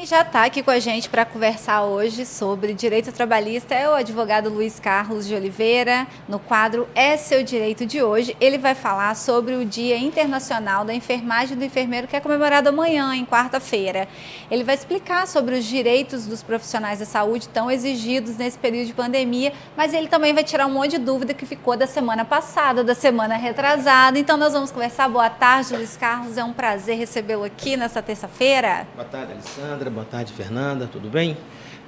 Já está aqui com a gente para conversar hoje sobre direito trabalhista é o advogado Luiz Carlos de Oliveira. No quadro É Seu Direito de hoje, ele vai falar sobre o Dia Internacional da Enfermagem e do Enfermeiro, que é comemorado amanhã, em quarta-feira. Ele vai explicar sobre os direitos dos profissionais da saúde tão exigidos nesse período de pandemia, mas ele também vai tirar um monte de dúvida que ficou da semana passada, da semana retrasada. Então nós vamos conversar. Boa tarde, Luiz Carlos. É um prazer recebê-lo aqui nessa terça-feira. Boa tarde, Alessandra. Boa tarde, Fernanda. Tudo bem?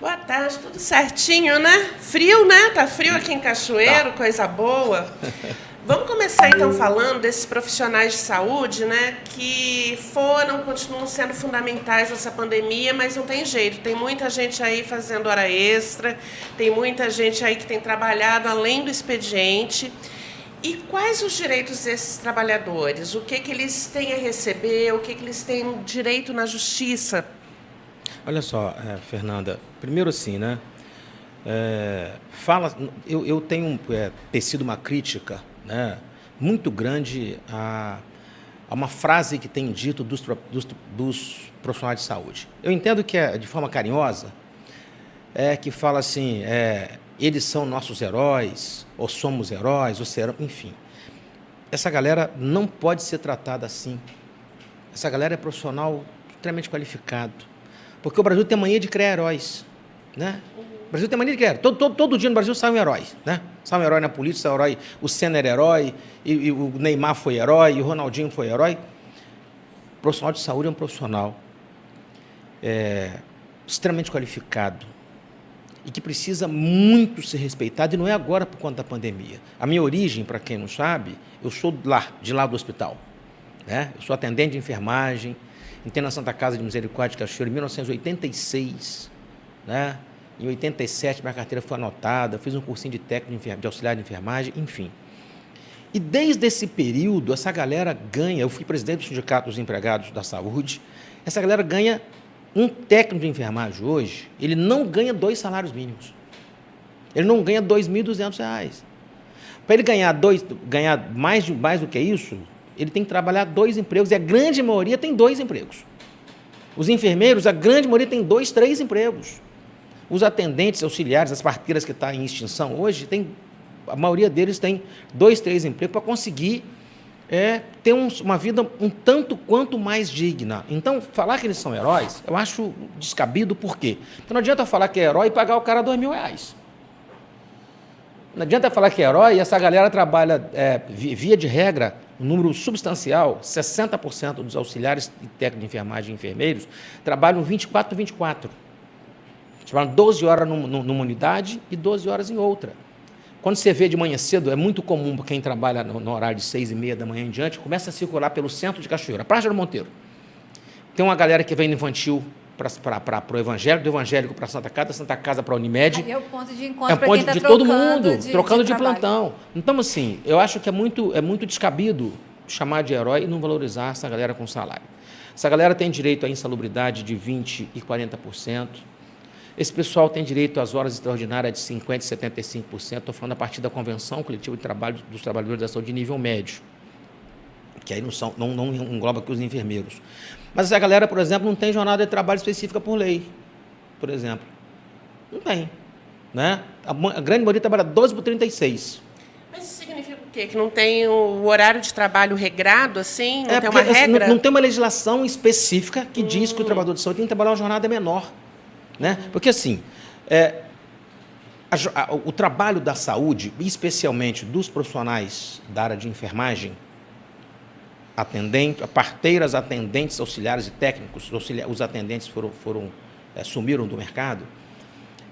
Boa tarde, tudo certinho, né? Frio, né? Tá frio aqui em Cachoeiro, coisa boa. Vamos começar então falando desses profissionais de saúde, né? Que continuam sendo fundamentais nessa pandemia, mas não tem jeito. Tem muita gente aí fazendo hora extra, tem muita gente aí que tem trabalhado além do expediente. E quais os direitos desses trabalhadores? O que eles têm a receber? O que eles têm direito na justiça? Olha só, Fernanda, primeiro assim, né? Eu tenho tecido uma crítica, né, muito grande a uma frase que tem dito dos profissionais de saúde. Eu entendo que é de forma carinhosa, que fala assim, eles são nossos heróis, ou somos heróis, ou serão, enfim. Essa galera não pode ser tratada assim. Essa galera é profissional extremamente qualificado. Porque o Brasil tem mania de criar heróis, né? O Brasil tem mania de criar. Todo dia no Brasil sai um herói, né? Sai um herói na polícia, sai um herói, o Senna era herói, e o Neymar foi herói, e o Ronaldinho foi herói. O profissional de saúde é um profissional extremamente qualificado e que precisa muito ser respeitado, e não é agora por conta da pandemia. A minha origem, para quem não sabe, eu sou de lá do hospital, né? Eu sou atendente de enfermagem. Entrei na Santa Casa de Misericórdia de Cachoeiro em 1986, né? Em 87 minha carteira foi anotada, fiz um cursinho de técnico de auxiliar de enfermagem, enfim. E desde esse período, essa galera ganha, eu fui presidente do Sindicato dos Empregados da Saúde, essa galera ganha, um técnico de enfermagem hoje, ele não ganha 2 salários mínimos. Ele não ganha R$ 2.200. Para ele ganhar mais do que isso, ele tem que trabalhar 2 empregos, e a grande maioria tem 2 empregos. Os enfermeiros, a grande maioria tem 2, 3 empregos. Os atendentes auxiliares, as parteiras que estão em extinção hoje, a maioria deles tem 2, 3 empregos para conseguir ter uma vida um tanto quanto mais digna. Então, falar que eles são heróis, eu acho descabido. Por quê? Porque não adianta falar que é herói e pagar o cara R$2.000. Não adianta falar que é herói e essa galera trabalha, via de regra, um número substancial, 60% dos auxiliares e técnicos de enfermagem e enfermeiros trabalham 24. Trabalham 12 horas numa unidade e 12 horas em outra. Quando você vê de manhã cedo, é muito comum para quem trabalha no horário de 6h30 da manhã em diante, começa a circular pelo centro de Cachoeira, Praça do Monteiro. Tem uma galera que vem no infantil para o evangélico, do evangélico para a Santa Casa, da Santa Casa para a Unimed. Aí é o ponto de encontro para ponto quem está de todo mundo, trocando de trabalho. plantão. Então, assim, eu acho que é muito descabido chamar de herói e não valorizar essa galera com salário. Essa galera tem direito à insalubridade de 20% e 40%. Esse pessoal tem direito às horas extraordinárias de 50% e 75%. Estou falando a partir da Convenção Coletiva de Trabalho dos Trabalhadores da Saúde de nível médio, que aí não engloba aqui os enfermeiros. Mas essa galera, por exemplo, não tem jornada de trabalho específica por lei, por exemplo. Não tem, né? A grande maioria trabalha 12 por 36. Mas isso significa o quê? Que não tem o horário de trabalho regrado, assim? Não tem uma regra? Não tem uma legislação específica que diz que o trabalhador de saúde tem que trabalhar uma jornada menor, né? Porque, assim, o trabalho da saúde, especialmente dos profissionais da área de enfermagem, parteiras, atendentes, auxiliares e técnicos, os atendentes sumiram do mercado,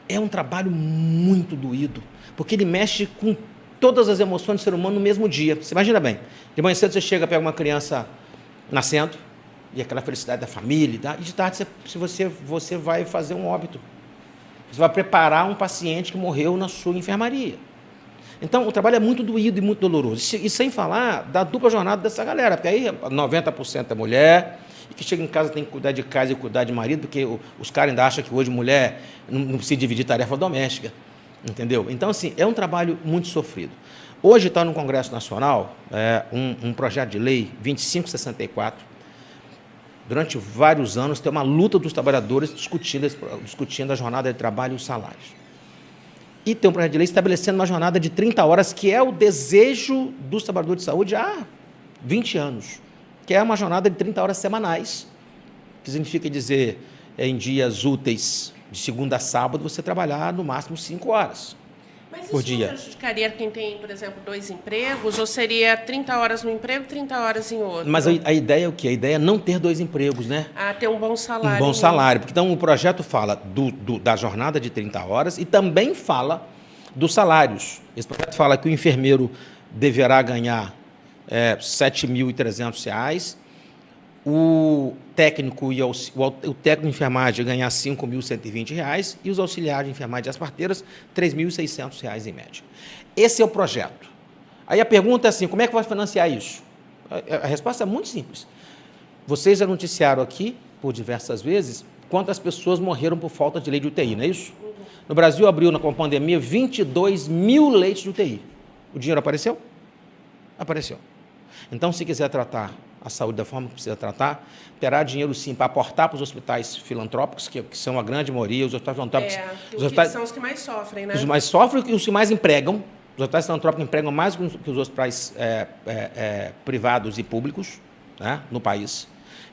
é um trabalho muito doído, porque ele mexe com todas as emoções do ser humano no mesmo dia. Você imagina bem, de manhã cedo você chega, pega uma criança nascendo, e aquela felicidade da família, e de tarde você vai fazer um óbito. Você vai preparar um paciente que morreu na sua enfermaria. Então, o trabalho é muito doído e muito doloroso. E sem falar da dupla jornada dessa galera, porque aí 90% é mulher, e que chega em casa tem que cuidar de casa e cuidar de marido, porque os caras ainda acham que hoje mulher não precisa dividir tarefa doméstica, entendeu? Então, assim, é um trabalho muito sofrido. Hoje está no Congresso Nacional um projeto de lei 2564, durante vários anos, tem uma luta dos trabalhadores discutindo a jornada de trabalho e os salários. E tem um projeto de lei estabelecendo uma jornada de 30 horas, que é o desejo dos trabalhadores de saúde há 20 anos, que é uma jornada de 30 horas semanais, que significa dizer, em dias úteis, de segunda a sábado, você trabalhar no máximo 5 horas por dia. Mas isso prejudicaria quem tem, por exemplo, 2 empregos, ou seria 30 horas no emprego, 30 horas em outro? Mas a ideia é o quê? A ideia é não ter 2 empregos, né? Ter um bom salário. Um bom salário. Porque, então, o projeto fala da jornada de 30 horas e também fala dos salários. Esse projeto fala que o enfermeiro deverá ganhar R$ 7.300, o técnico o técnico de enfermagem ganhar R$ 5.120 e os auxiliares de enfermagem e as parteiras R$ 3.600 em média. Esse é o projeto. Aí a pergunta é assim, como é que vai financiar isso? A resposta é muito simples. Vocês já noticiaram aqui, por diversas vezes, quantas pessoas morreram por falta de leite de UTI, não é isso? No Brasil, abriu, com a pandemia, 22 mil leitos de UTI. O dinheiro apareceu? Apareceu. Então, se quiser tratar a saúde da forma que precisa tratar, terá dinheiro, sim, para aportar para os hospitais filantrópicos, que são a grande maioria, os hospitais filantrópicos... são os que mais sofrem, né? Os mais sofrem e os que mais empregam. Os hospitais filantrópicos empregam mais que os hospitais privados e públicos, né, no país.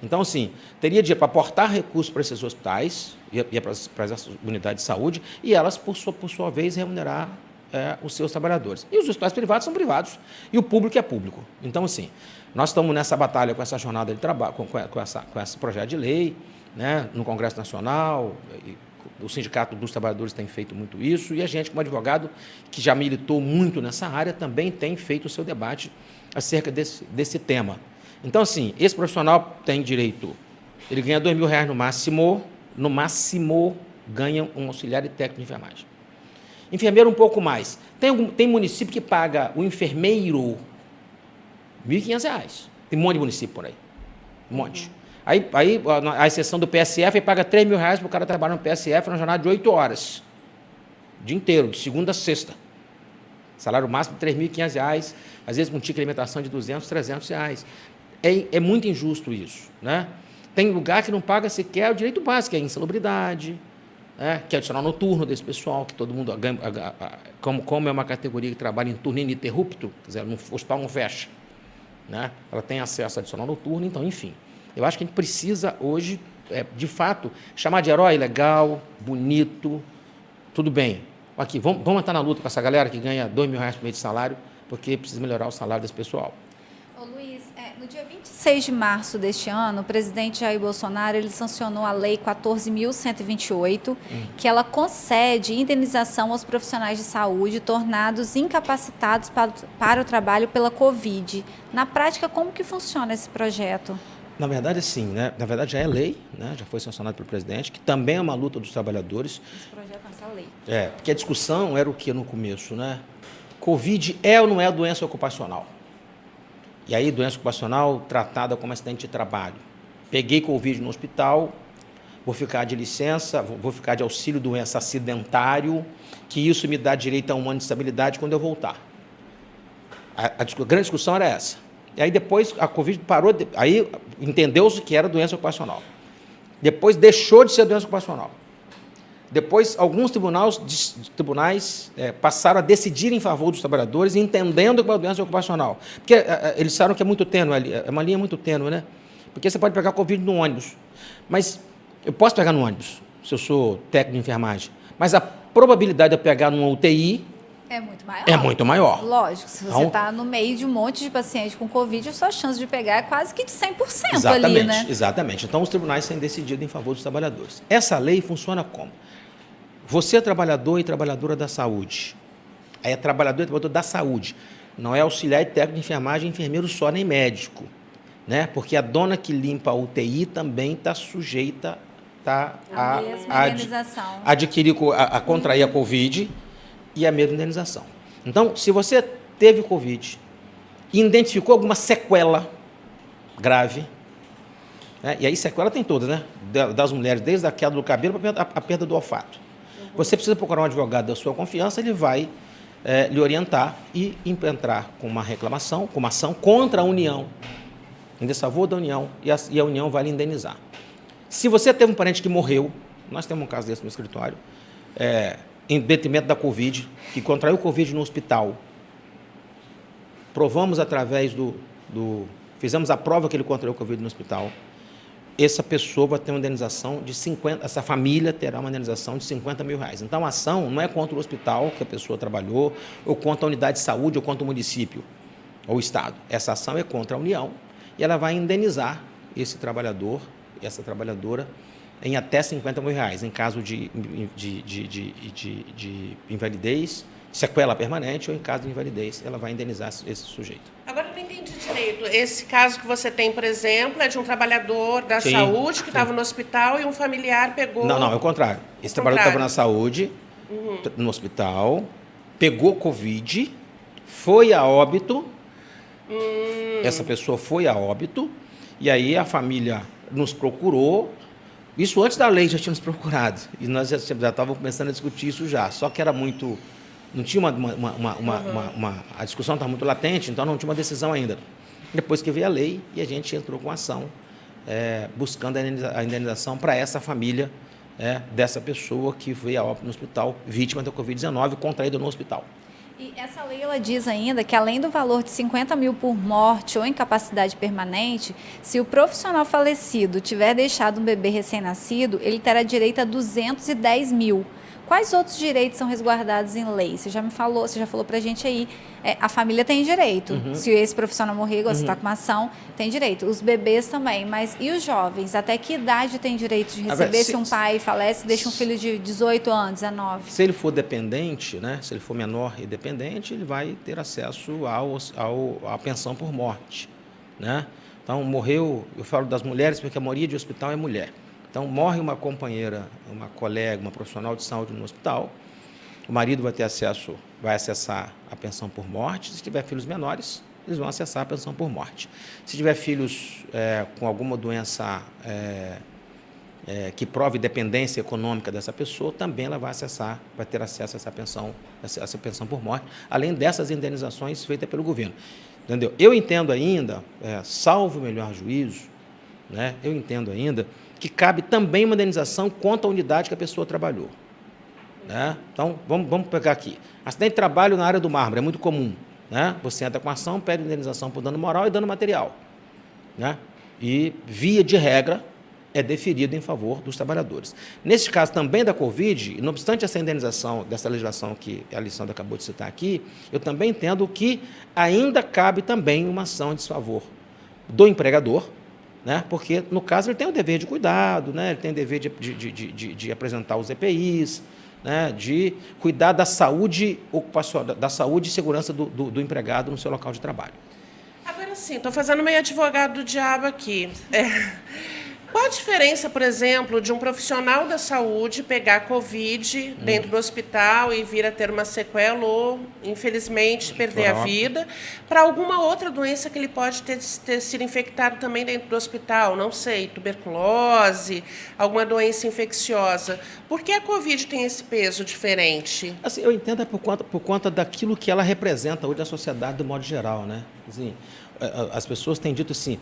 Então, assim, teria dinheiro para aportar recursos para esses hospitais e para as unidades de saúde, e elas, por sua vez, remunerar os seus trabalhadores. E os hospitais privados são privados, e o público é público. Então, assim, nós estamos nessa batalha com essa jornada de trabalho, com esse projeto de lei, né, no Congresso Nacional, o Sindicato dos Trabalhadores tem feito muito isso, e a gente, como advogado, que já militou muito nessa área, também tem feito o seu debate acerca desse tema. Então, assim, esse profissional tem direito, ele ganha R$ 2.000 no máximo ganha um auxiliar e técnico de enfermagem. Enfermeiro um pouco mais. Tem município que paga o enfermeiro R$ 1.500. Tem um monte de município por aí. Um monte. Aí a exceção do PSF, paga R$ 3.000 para o cara trabalhar no PSF na jornada de 8 horas. O dia inteiro, de segunda a sexta. Salário máximo de R$ 3.500, às vezes com ticket de alimentação de R$ 200, R$ 300. É muito injusto isso, né? Tem lugar que não paga sequer o direito básico, que é a insalubridade, né? Que é adicional noturno desse pessoal, que todo mundo, como é uma categoria que trabalha em turno ininterrupto, quer dizer, o hospital não fecha, né? Ela tem acesso a adicional noturno, então, enfim. Eu acho que a gente precisa hoje, de fato, chamar de herói legal, bonito, tudo bem. Aqui, vamos entrar na luta com essa galera que ganha R$ 2.000 por mês de salário, porque precisa melhorar o salário desse pessoal. Ô Luiz, no dia 26 de março deste ano, o presidente Jair Bolsonaro ele sancionou a Lei 14.128, que ela concede indenização aos profissionais de saúde tornados incapacitados para o trabalho pela Covid. Na prática, como que funciona esse projeto? Na verdade, sim, né? Na verdade, já é lei, né? Já foi sancionado pelo presidente, que também é uma luta dos trabalhadores. Esse projeto é essa lei. Porque a discussão era o que no começo, né? Covid é ou não é doença ocupacional? E aí, doença ocupacional tratada como acidente de trabalho. Peguei Covid no hospital, vou ficar de licença, vou ficar de auxílio doença acidentário, que isso me dá direito a um ano de estabilidade quando eu voltar. A grande discussão era essa. E aí depois a Covid parou, aí entendeu-se que era doença ocupacional. Depois deixou de ser doença ocupacional. Depois alguns tribunais passaram a decidir em favor dos trabalhadores, entendendo que é uma doença ocupacional. Porque eles disseram que é muito tênue, é uma linha muito tênue, né? Porque você pode pegar Covid no ônibus. Mas eu posso pegar no ônibus, se eu sou técnico de enfermagem. Mas a probabilidade de eu pegar numa UTI... é muito maior. É muito maior. Lógico, se você está no meio de um monte de paciente com Covid, a sua chance de pegar é quase que de 100% exatamente, ali, né? Exatamente. Então, os tribunais têm decidido em favor dos trabalhadores. Essa lei funciona como? Você é trabalhador e trabalhadora da saúde. Aí é trabalhador e trabalhadora da saúde. Não é auxiliar e técnico de enfermagem, enfermeiro só, nem médico. Né? Porque a dona que limpa a UTI também está sujeita a contrair a Covid e a mesma indenização. Então, se você teve Covid e identificou alguma sequela grave, né? E aí sequela tem todas, né? Das mulheres, desde a queda do cabelo a perda do olfato. Você precisa procurar um advogado da sua confiança, ele vai lhe orientar e entrar com uma reclamação, com uma ação contra a União, em desfavor da União, e a União vai lhe indenizar. Se você teve um parente que morreu, nós temos um caso desse no escritório, em detrimento da Covid, que contraiu Covid no hospital, provamos através fizemos a prova que ele contraiu Covid no hospital, essa pessoa vai ter uma indenização de 50, essa família terá uma indenização de R$50 mil. Então, a ação não é contra o hospital que a pessoa trabalhou, ou contra a unidade de saúde, ou contra o município, ou o Estado. Essa ação é contra a União, e ela vai indenizar esse trabalhador, essa trabalhadora, em até R$50 mil, em caso de invalidez, sequela permanente, ou em caso de invalidez, ela vai indenizar esse sujeito. Agora, eu não entendi direito. Esse caso que você tem, por exemplo, é de um trabalhador da Sim, saúde que estava no hospital e um familiar pegou... Não, é o contrário. Esse trabalhador estava na saúde, no hospital, pegou Covid, foi a óbito, essa pessoa foi a óbito, e aí a família nos procurou, isso antes da lei já tinha nos procurado, e nós já estávamos começando a discutir isso já, só que era muito... Não tinha a discussão estava muito latente, então não tinha uma decisão ainda. Depois que veio a lei, e a gente entrou com ação, buscando a indenização para essa família dessa pessoa que veio a óbito no hospital, vítima da Covid-19, contraída no hospital. E essa lei ela diz ainda que, além do valor de R$50 mil por morte ou incapacidade permanente, se o profissional falecido tiver deixado um bebê recém-nascido, ele terá direito a R$210 mil. Quais outros direitos são resguardados em lei? Você já falou pra gente aí, a família tem direito. Se esse profissional morrer, você está com uma ação, tem direito. Os bebês também, mas e os jovens? Até que idade tem direito de receber se um pai falece e deixa um filho de 18 anos, 19? Se ele for dependente, né, se ele for menor e dependente, ele vai ter acesso à pensão por morte, né? Então, morreu, eu falo das mulheres porque a maioria de hospital é mulher. Então, morre uma companheira, uma colega, uma profissional de saúde no hospital, o marido vai acessar a pensão por morte. Se tiver filhos menores, eles vão acessar a pensão por morte. Se tiver filhos com alguma doença que prove dependência econômica dessa pessoa, também ela vai ter acesso a essa pensão por morte, além dessas indenizações feitas pelo governo. Entendeu? Eu entendo ainda, salvo o melhor juízo, né, eu entendo ainda que cabe também uma indenização contra a unidade que a pessoa trabalhou. Né? Então, vamos pegar aqui. Acidente de trabalho na área do mármore, é muito comum. Né? Você entra com ação, pede indenização por dano moral e dano material. Né? E, via de regra, é deferido em favor dos trabalhadores. Nesse caso também da Covid, não obstante essa indenização, dessa legislação que a Alessandra acabou de citar aqui, eu também entendo que ainda cabe também uma ação em desfavor do empregador, né? Porque, no caso, ele tem o dever de cuidado, né? Ele tem o dever de apresentar os EPIs, né? De cuidar da saúde ocupacional, da saúde e segurança do empregado no seu local de trabalho. Agora sim, estou fazendo meio advogado do diabo aqui. Qual a diferença, por exemplo, de um profissional da saúde pegar Covid dentro do hospital e vir a ter uma sequela ou, infelizmente, perder a vida, para alguma outra doença que ele pode ter sido infectado também dentro do hospital? Não sei, tuberculose, alguma doença infecciosa. Por que a Covid tem esse peso diferente? Assim, eu entendo por conta daquilo que ela representa hoje na sociedade, do modo geral, né? Assim, as pessoas têm dito assim,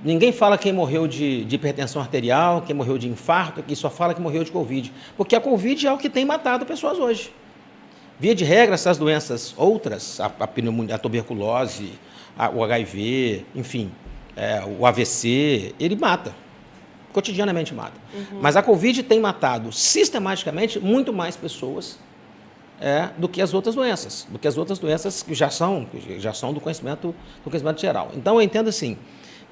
ninguém fala quem morreu de hipertensão arterial, quem morreu de infarto, que só fala que morreu de Covid. Porque a Covid é o que tem matado pessoas hoje. Via de regra, essas doenças outras, a pneumonia, a tuberculose, o HIV, enfim, o AVC, ele mata. Cotidianamente mata. Mas a Covid tem matado sistematicamente muito mais pessoas do que as outras doenças. Que já são do conhecimento geral. Então, eu entendo assim,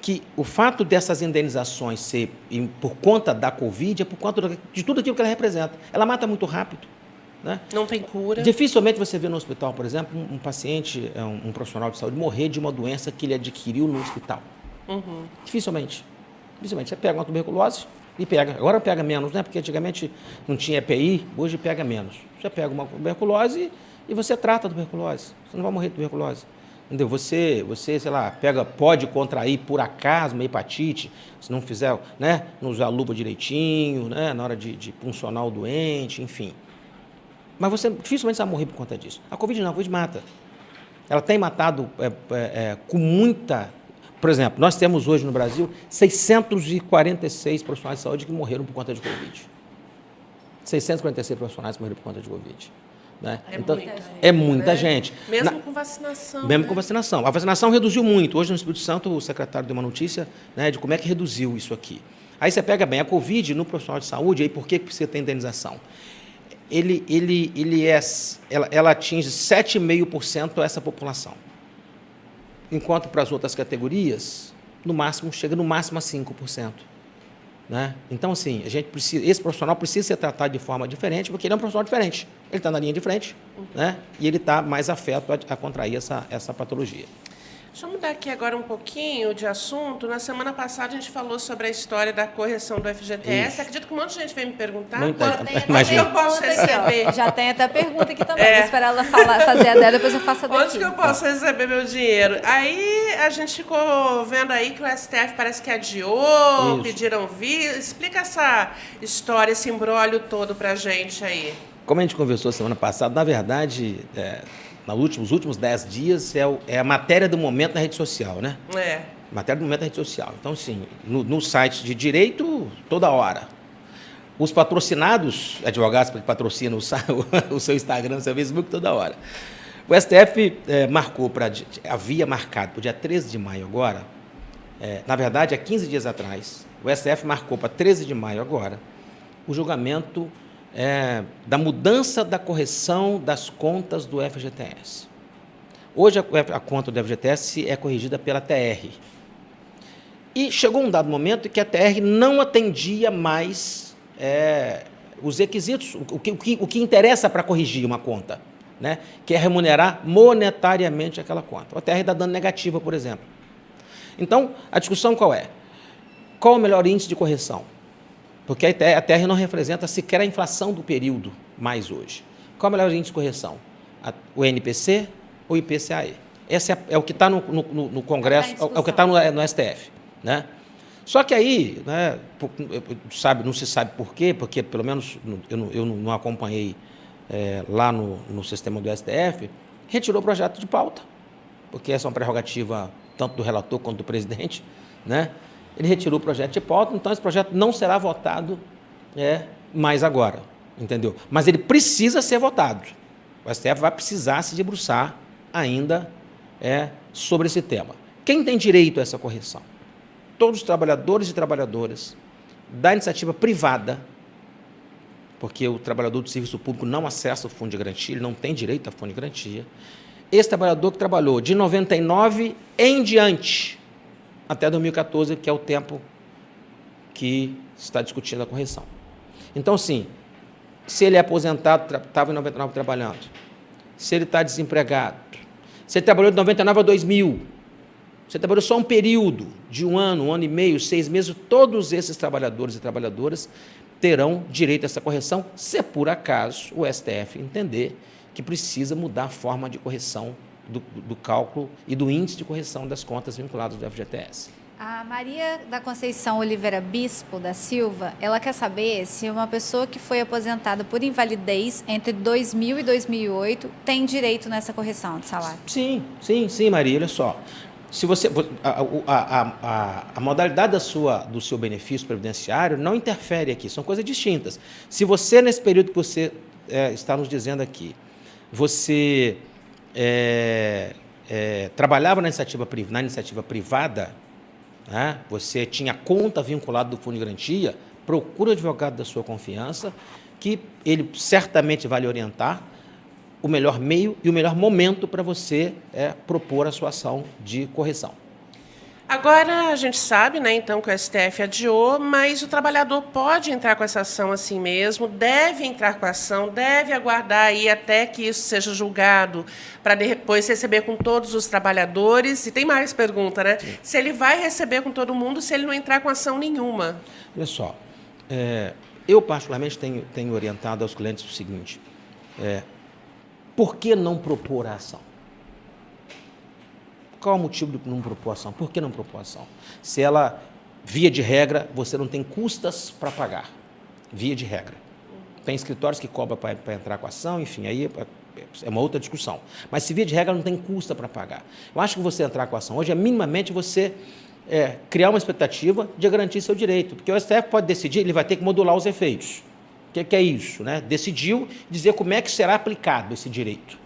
que o fato dessas indenizações ser por conta da Covid é por conta de tudo aquilo que ela representa. Ela mata muito rápido. Né? Não tem cura. Dificilmente você vê no hospital, por exemplo, um paciente, um profissional de saúde, morrer de uma doença que ele adquiriu no hospital. Dificilmente. Você pega uma tuberculose e pega. Agora pega menos, né? Porque antigamente não tinha EPI, hoje pega menos. Você pega uma tuberculose e você trata a tuberculose. Você não vai morrer de tuberculose. Entendeu? Você, sei lá, pode contrair por acaso uma hepatite, se não fizer, né, não usar a luva direitinho, né, na hora de puncionar o doente, enfim. Mas você dificilmente vai morrer por conta disso. A Covid não, a Covid mata. Ela tem matado com muita Por exemplo, nós temos hoje no Brasil 646 profissionais de saúde que morreram por conta de Covid. 646 profissionais que morreram por conta de Covid. Né? Então, é muita gente. Mesmo com vacinação. Mesmo né? com vacinação. A vacinação reduziu muito. Hoje, no Espírito Santo, o secretário deu uma notícia, né, de como é que reduziu isso aqui. Aí você pega bem a Covid no profissional de saúde, aí por que precisa ter indenização? Ela atinge 7,5% essa população. Enquanto para as outras categorias, no máximo, chega no máximo a 5%. Né? Então, assim, esse profissional precisa ser tratado de forma diferente, porque ele é um profissional diferente. Ele está na linha de frente, né? E ele está mais afeto a contrair essa patologia. Deixa eu mudar aqui agora um pouquinho de assunto. Na semana passada a gente falou sobre a história da correção do FGTS. Isso. Acredito que um monte de gente veio me perguntar. Imagina. Eu posso receber. Já tem até pergunta aqui também. Vou esperar ela fazer a dela, depois eu faço a daqui. Onde que eu posso receber meu dinheiro? Aí a gente ficou vendo aí que o STF parece que adiou, pediram vista. Explica essa história, esse imbróglio todo pra gente aí. Como a gente conversou semana passada, na verdade, nos últimos 10 dias, é a matéria do momento na rede social, né? Matéria do momento na rede social. Então, sim, no site de direito, toda hora. Os patrocinados, advogados que patrocinam o seu Instagram, o seu Facebook, toda hora. O STF havia marcado para o dia 13 de maio agora, na verdade, há 15 dias atrás, o STF marcou para 13 de maio agora o julgamento da mudança da correção das contas do FGTS. Hoje a conta do FGTS é corrigida pela TR. E chegou um dado momento que a TR não atendia mais os requisitos, o que interessa para corrigir uma conta, né? Que é remunerar monetariamente aquela conta. A TR está dando negativa, por exemplo. Então, a discussão qual é? Qual o melhor índice de correção? Porque a TR não representa sequer a inflação do período mais hoje. Qual é o melhor índice de correção? O NPC ou o IPCAE? Esse é o que está no Congresso, é o que está no STF. Né? Só que aí, né, não se sabe por quê, porque pelo menos eu não acompanhei lá no sistema do STF, retirou o projeto de pauta, porque essa é uma prerrogativa tanto do relator quanto do presidente, né? Ele retirou o projeto de pauta, então esse projeto não será votado mais agora, entendeu? Mas ele precisa ser votado. O STF vai precisar se debruçar ainda sobre esse tema. Quem tem direito a essa correção? Todos os trabalhadores e trabalhadoras da iniciativa privada, porque o trabalhador do serviço público não acessa o fundo de garantia, ele não tem direito a fundo de garantia. Esse trabalhador que trabalhou de 99 em diante, até 2014, que é o tempo que se está discutindo a correção. Então, sim, se ele é aposentado, estava em 99 trabalhando, se ele está desempregado, se ele trabalhou de 99 a 2000, se ele trabalhou só um período de um ano e meio, 6 meses, todos esses trabalhadores e trabalhadoras terão direito a essa correção, se por acaso o STF entender que precisa mudar a forma de correção do cálculo e do índice de correção das contas vinculadas do FGTS. A Maria da Conceição Oliveira Bispo da Silva, ela quer saber se uma pessoa que foi aposentada por invalidez entre 2000 e 2008 tem direito nessa correção de salário. Sim, Maria, olha só. Se você, a modalidade do seu benefício previdenciário não interfere aqui, são coisas distintas. Se você, nesse período que você está nos dizendo aqui, você trabalhava na iniciativa privada, né? Você tinha conta vinculada do fundo de garantia, procura o advogado da sua confiança, que ele certamente vai lhe orientar o melhor meio e o melhor momento para você propor a sua ação de correção. Agora, a gente sabe, né, então, que o STF adiou, mas o trabalhador pode entrar com essa ação assim mesmo, deve entrar com a ação, deve aguardar aí até que isso seja julgado, para depois receber com todos os trabalhadores. E tem mais pergunta, né? Sim. Se ele vai receber com todo mundo, se ele não entrar com ação nenhuma. Olha só, eu particularmente tenho orientado aos clientes o seguinte, por que não propor a ação? Qual é o motivo de não propor ação? Por que não propor ação? Se ela, via de regra, você não tem custas para pagar, via de regra. Tem escritórios que cobram para entrar com a ação, enfim, aí é uma outra discussão. Mas, se via de regra, não tem custa para pagar. Eu acho que você entrar com a ação hoje é minimamente você criar uma expectativa de garantir seu direito, porque o STF pode decidir, ele vai ter que modular os efeitos. O que é isso? Né? Decidiu dizer como é que será aplicado esse direito.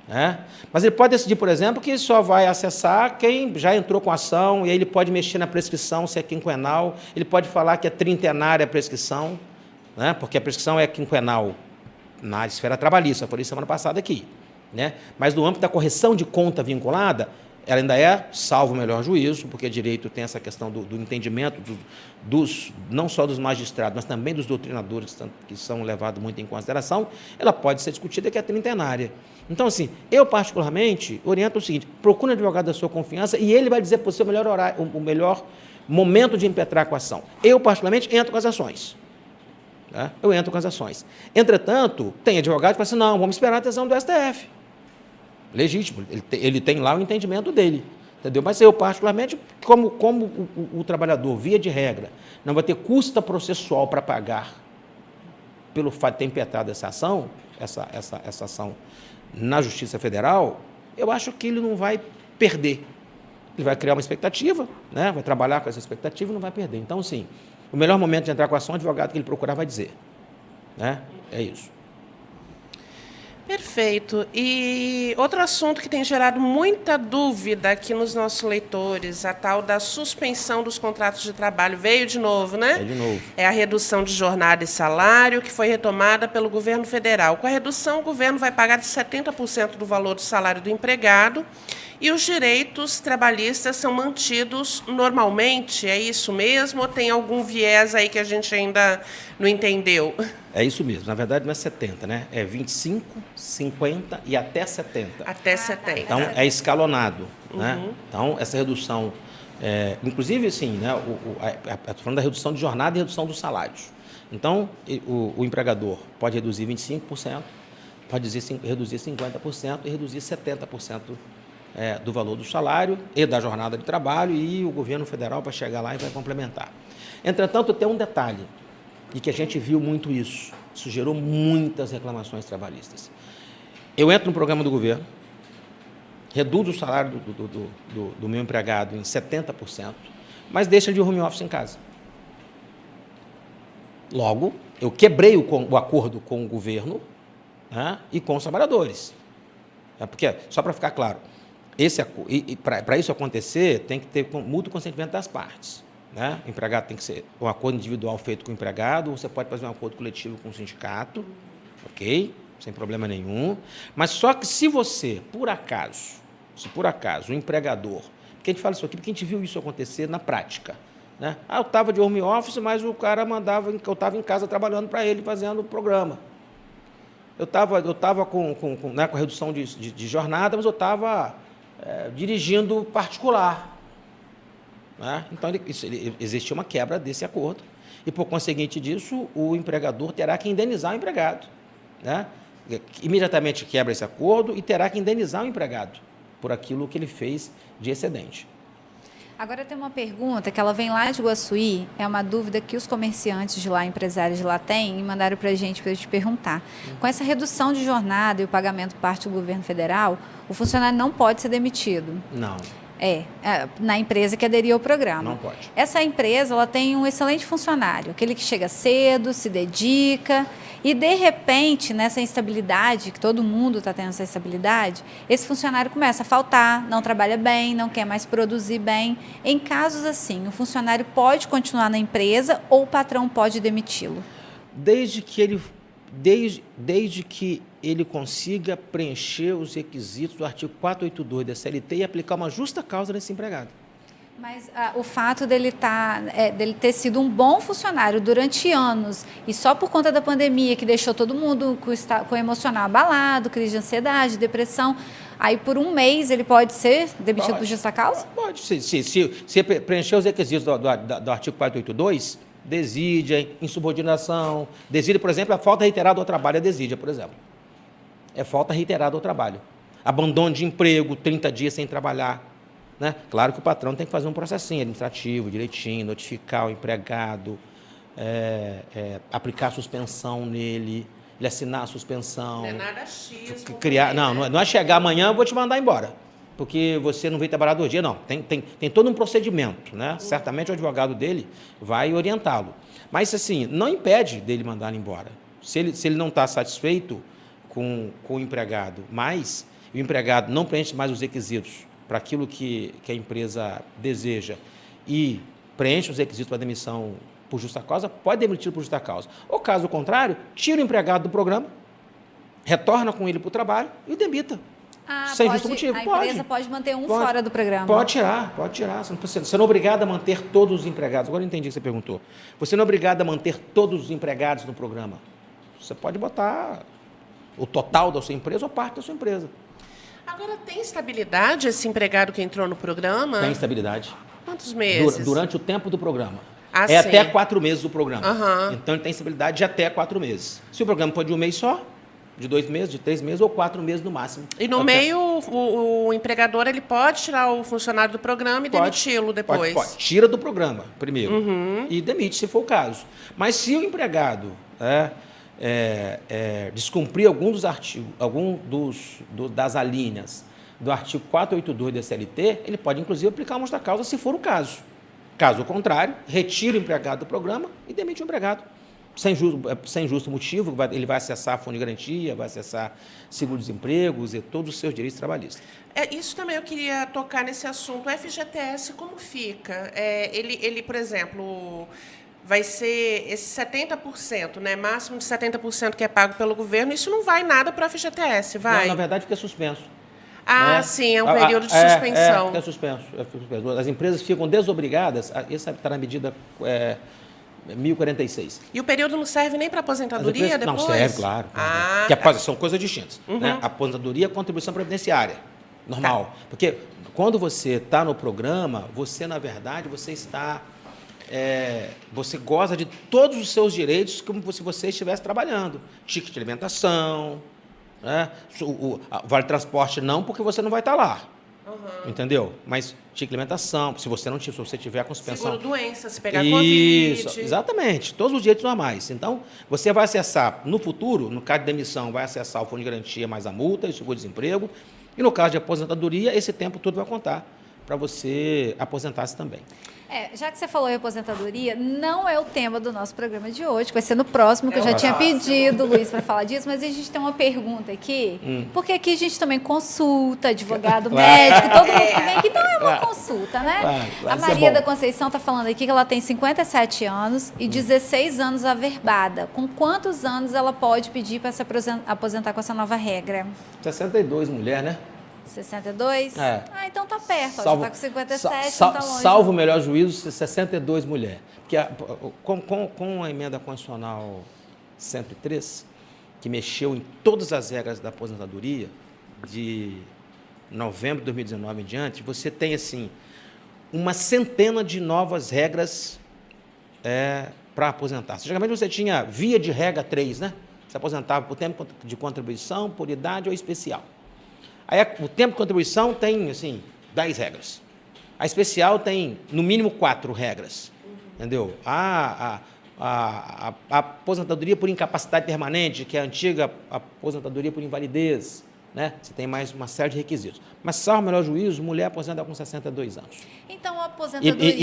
Né? Mas ele pode decidir, por exemplo, que só vai acessar quem já entrou com a ação, e aí ele pode mexer na prescrição, se é quinquenal, ele pode falar que é trintenária a prescrição, né? Porque a prescrição é quinquenal na esfera trabalhista, eu falei semana passada aqui. Né? Mas no âmbito da correção de conta vinculada, ela ainda é, salvo o melhor juízo, porque direito tem essa questão do entendimento não só dos magistrados, mas também dos doutrinadores que são levados muito em consideração, ela pode ser discutida que é trintenária. Então, assim, eu particularmente oriento o seguinte: procure um advogado da sua confiança e ele vai dizer para você o melhor momento de impetrar com a ação. Eu, particularmente, entro com as ações. Né? Eu entro com as ações. Entretanto, tem advogado que fala assim: não, vamos esperar a decisão do STF. Legítimo, ele tem lá o entendimento dele, entendeu? Mas eu, particularmente, como o trabalhador, via de regra, não vai ter custa processual para pagar pelo fato de ter impetrado essa ação, essa ação na Justiça Federal, eu acho que ele não vai perder. Ele vai criar uma expectativa, né? Vai trabalhar com essa expectativa e não vai perder. Então, sim, o melhor momento de entrar com a ação, o advogado que ele procurar vai dizer. Né? É isso. Perfeito. E outro assunto que tem gerado muita dúvida aqui nos nossos leitores, a tal da suspensão dos contratos de trabalho. Veio de novo, né? É de novo. É a redução de jornada e salário, que foi retomada pelo governo federal. Com a redução, o governo vai pagar de 70% do valor do salário do empregado e os direitos trabalhistas são mantidos normalmente. É isso mesmo? Ou tem algum viés aí que a gente ainda não entendeu? É isso mesmo. Na verdade, não é 70, né? É 25, 50 e até 70. Até 70. Então, é escalonado. Né? Então, essa redução... inclusive, assim, né, estou falando da redução de jornada e redução dos salários. Então, o empregador pode reduzir 25%, pode reduzir 50% e reduzir 70% do valor do salário e da jornada de trabalho, e o governo federal vai chegar lá e vai complementar. Entretanto, tem um detalhe, e que a gente viu muito isso gerou muitas reclamações trabalhistas. Eu entro no programa do governo, reduzo o salário do meu empregado em 70%, mas deixa de home office em casa. Logo, eu quebrei o acordo com o governo, né, e com os trabalhadores. Porque, só para ficar claro, para isso acontecer, tem que ter mútuo consentimento das partes. Né? O empregado tem que ser um acordo individual feito com o empregado, ou você pode fazer um acordo coletivo com o sindicato, ok? Sem problema nenhum. Mas só que se por acaso, o empregador... Porque a gente fala isso aqui porque a gente viu isso acontecer na prática. Né? Eu estava de home office, mas o cara mandava que eu estava em casa trabalhando para ele, fazendo o programa. Eu estava com a redução de jornada, mas eu estava dirigindo particular. Né? Então, existe uma quebra desse acordo e, por conseguinte disso, o empregador terá que indenizar o empregado. Né? Imediatamente quebra esse acordo e terá que indenizar o empregado por aquilo que ele fez de excedente. Agora tem uma pergunta que ela vem lá de Iguaçuí, é uma dúvida que os comerciantes de lá, empresários de lá têm, e mandaram para a gente perguntar. Com essa redução de jornada e o pagamento por parte do governo federal, o funcionário não pode ser demitido. Não. Na empresa que aderiu ao programa. Não pode. Essa empresa, ela tem um excelente funcionário, aquele que chega cedo, se dedica e, de repente, nessa instabilidade, que todo mundo está tendo essa instabilidade, esse funcionário começa a faltar, não trabalha bem, não quer mais produzir bem. Em casos assim, o funcionário pode continuar na empresa ou o patrão pode demiti-lo? Desde que ele consiga preencher os requisitos do artigo 482 da CLT e aplicar uma justa causa nesse empregado. Mas o fato dele ter sido um bom funcionário durante anos e só por conta da pandemia, que deixou todo mundo com o emocional abalado, crise de ansiedade, depressão, aí por um mês ele pode ser demitido por justa causa? Pode. Se preencher os requisitos do artigo 482, desídia, insubordinação, desídia, por exemplo, a falta reiterada ao trabalho é desídia, por exemplo. É falta reiterada ao trabalho. Abandono de emprego, 30 dias sem trabalhar. Né? Claro que o patrão tem que fazer um processinho administrativo, direitinho, notificar o empregado, aplicar suspensão nele, ele assinar a suspensão. Não é nada X. Criar, não é chegar amanhã, eu vou te mandar embora, porque você não veio trabalhar 2 dias, não. Tem todo um procedimento, né? Certamente o advogado dele vai orientá-lo. Mas, assim, não impede dele mandar ele embora. Se ele não está satisfeito com o empregado, mas o empregado não preenche mais os requisitos para aquilo que a empresa deseja e preenche os requisitos para demissão por justa causa, pode demitir por justa causa. Ou, caso contrário, tira o empregado do programa, retorna com ele para o trabalho e demita. Sem justo motivo. A empresa pode manter fora do programa. Pode tirar. Você não é obrigado a manter todos os empregados. Agora eu entendi o que você perguntou. Você não é obrigado a manter todos os empregados no programa. Você pode botar o total da sua empresa ou parte da sua empresa. Agora, tem estabilidade esse empregado que entrou no programa? Tem estabilidade. Quantos meses? Durante o tempo do programa. Sim. Até 4 meses do programa. Uhum. Então, ele tem estabilidade de até 4 meses. Se o programa for de 1 mês só, de 2 meses, de 3 meses ou 4 meses no máximo. E no meio, o empregador ele pode tirar o funcionário do programa e demiti-lo depois? Pode. Tira do programa primeiro e demite, se for o caso. Mas se o empregado descumprir algum dos artigos, das alíneas do artigo 482 da CLT, ele pode, inclusive, aplicar uma justa causa, se for o caso. Caso contrário, retira o empregado do programa e demite o empregado. Sem justo motivo, ele vai acessar fundo de garantia, vai acessar seguro-desempregos e todos os seus direitos trabalhistas. Isso também eu queria tocar nesse assunto. O FGTS, como fica? Ele, por exemplo, vai ser esse 70%, né? Máximo de 70% que é pago pelo governo, isso não vai nada para o FGTS, vai? Não, na verdade, fica suspenso. Sim, é um período de suspensão. Fica suspenso. As empresas ficam desobrigadas, isso está na medida 1046. E o período não serve nem para aposentadoria depois? Não serve, claro. São coisas distintas. Né? Aposentadoria é contribuição previdenciária, normal. Porque quando você está no programa, você, na verdade, você está... você goza de todos os seus direitos como se você estivesse trabalhando. Ticket de alimentação, né? O vale transporte não, porque você não vai estar lá. Entendeu? Mas ticket de alimentação, se você tiver com suspensão... Seguro-doença, se pegar Covid... Isso, exatamente. Todos os direitos normais. Então, você vai acessar, no futuro, no caso de demissão, vai acessar o fundo de garantia mais a multa e o seguro-desemprego. E no caso de aposentadoria, esse tempo todo vai contar para você aposentar-se também. Já que você falou em aposentadoria, não é o tema do nosso programa de hoje, vai ser no próximo, que eu já tinha pedido, Luiz, para falar disso, mas a gente tem uma pergunta aqui, porque aqui a gente também consulta, advogado, médico, todo mundo que vem aqui, então é uma consulta, né? A Maria da Conceição está falando aqui que ela tem 57 anos e 16 anos averbada. Com quantos anos ela pode pedir para se aposentar com essa nova regra? 62, mulher, né? 62? Então tá perto, já está com 57, não tá longe. Salvo o melhor juízo, 62 mulher. Porque com a emenda constitucional 103, que mexeu em todas as regras da aposentadoria, de novembro de 2019 em diante, você tem, assim, uma centena de novas regras para aposentar. Antigamente você tinha via de regra 3, né? Você aposentava por tempo de contribuição, por idade ou especial. Aí o tempo de contribuição tem, assim, 10 regras. A especial tem, no mínimo, 4 regras. Entendeu? A aposentadoria por incapacidade permanente, que é a antiga aposentadoria por invalidez, né? Você tem mais uma série de requisitos. Mas, salvo o melhor juízo, mulher aposenta com 62 anos. Então, a aposentadoria...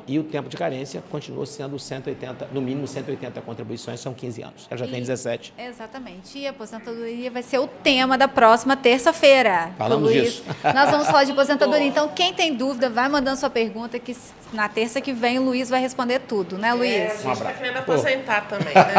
E o tempo de carência continua sendo 180, no mínimo 180 contribuições, são 15 anos. Ela já tem 17. Exatamente. E a aposentadoria vai ser o tema da próxima terça-feira. Falamos disso. Nós vamos falar de aposentadoria. Então, quem tem dúvida, vai mandando sua pergunta, que na terça que vem o Luiz vai responder tudo, né, Luiz? A gente está querendo aposentar também, né?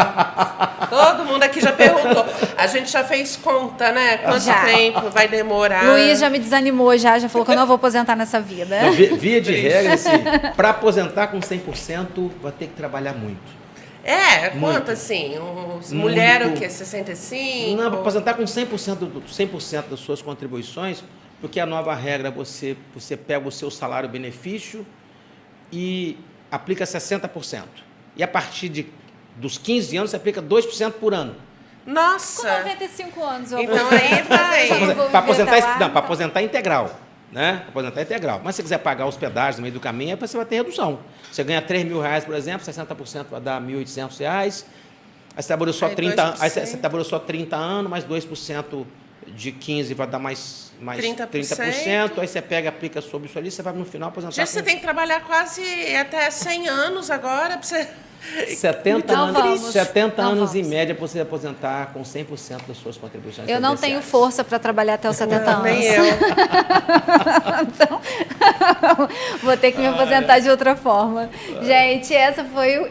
Todo mundo aqui já perguntou. A gente já fez conta, né? Quanto tempo vai demorar? Luiz já me desanimou, já falou que eu não vou aposentar nessa vida. Não, via de regra, assim, para aposentar com 100%, vai ter que trabalhar muito. Quanto assim? Mulher o quê? 65? Não, para aposentar com 100% das suas contribuições, porque a nova regra, você pega o seu salário-benefício e aplica 60%. E a partir dos 15 anos, você aplica 2% por ano. Nossa! Com 95 anos. Então aí vai... Para aposentar integral. Né? Aposentar integral. Mas se você quiser pagar hospedagem no meio do caminho, aí você vai ter redução. Você ganha R$3.000, por exemplo, 60% vai dar R$1.800. Aí você trabalhou só Aí 30 anos, aí 2%. você trabalhou só 30 anos, mais 2% de 15 vai dar mais 30%. Aí você pega, aplica sobre isso ali, você vai no final aposentar. Gente, você tem que trabalhar quase até 100 anos agora para você... 70 Então anos, vamos. 70 Então anos em vamos. média para você aposentar com 100% das suas contribuições Eu não tenho previdenciárias. força para trabalhar até os 70 anos. Nem eu. Então, vou ter que me aposentar de outra forma. Gente,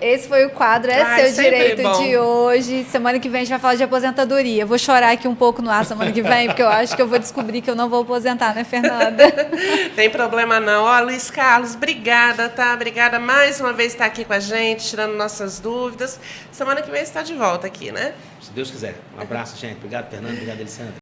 esse foi o quadro, é Ai, seu sempre direito bom. de hoje. Semana que vem a gente vai falar de aposentadoria. Vou chorar aqui um pouco no ar semana que vem, porque eu acho que eu vou descobrir que eu não vou aposentar, né, Fernanda? Tem problema não. Ó, Luiz Carlos, obrigada, tá? Obrigada mais uma vez por estar aqui com a gente, tirando nossas dúvidas. Semana que vem você está de volta aqui, né? Se Deus quiser. Um abraço, gente. Obrigado, Fernando. Obrigado, Alessandra.